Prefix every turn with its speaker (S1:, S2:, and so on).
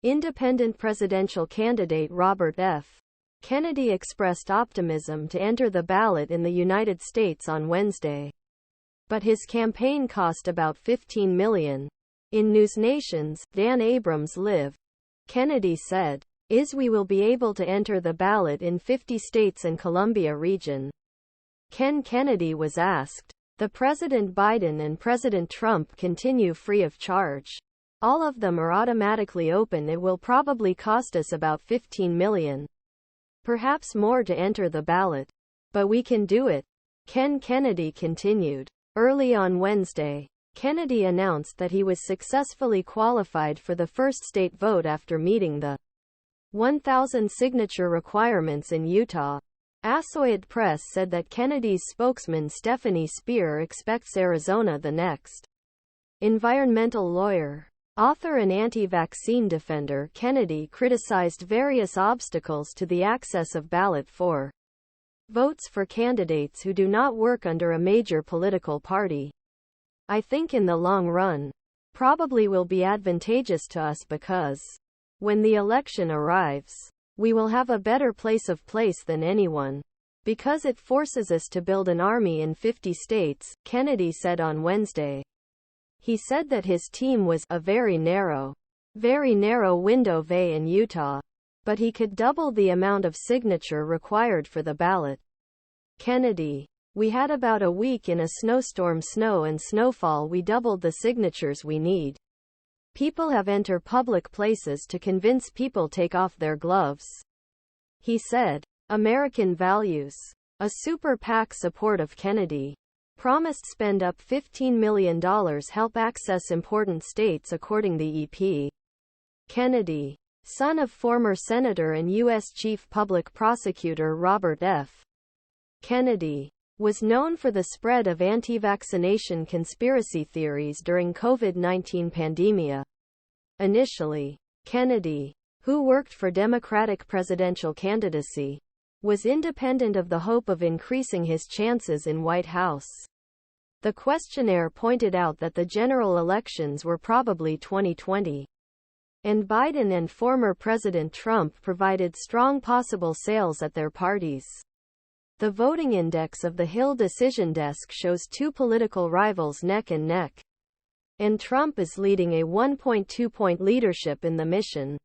S1: Independent presidential candidate Robert F. Kennedy expressed optimism to enter the ballot in the United States on Wednesday. But his campaign cost about $15 million. In Newsnation's Dan Abrams Live, Kennedy said, "We will be able to enter the ballot in 50 states and Columbia region." Kennedy was asked, "The President Biden and President Trump continue free of charge. All of them are automatically open. It will probably cost us about $15 million. Perhaps more to enter the ballot. But we can do it." Kennedy continued. Early on Wednesday, Kennedy announced that he was successfully qualified for the first state vote after meeting the 1,000 signature requirements in Utah. Assoied Press said that Kennedy's spokesman Stefanie Spear expects Arizona the next. Environmental lawyer, author and anti-vaccine defender Kennedy criticized various obstacles to the access of ballot for votes for candidates who do not work under a major political party. "I think in the long run, probably will be advantageous to us because, when the election arrives, we will have a better place than anyone. Because it forces us to build an army in 50 states, Kennedy said on Wednesday. He said that his team was a very narrow window in Utah, but he could double the amount of signature required for the ballot. Kennedy, "We had about a week in a snowstorm, snow and snowfall. We doubled the signatures we need. People have entered public places to convince people take off their gloves." He said. American values. A Super PAC support of Kennedy promised spend up $15 million help access important states according the EP. Kennedy, son of former Senator and U.S. Chief Public Prosecutor Robert F. Kennedy, was known for the spread of anti-vaccination conspiracy theories during COVID-19 pandemia. Initially, Kennedy, who worked for Democratic presidential candidacy, was independent of the hope of increasing his chances in White House. The questionnaire pointed out that the general elections were probably 2020. And Biden and former President Trump provided strong possible sales at their parties. The voting index of the HillDecision Desk shows two political rivals neck and neck. And Trump is leading a 1.2-point leadership in the mission.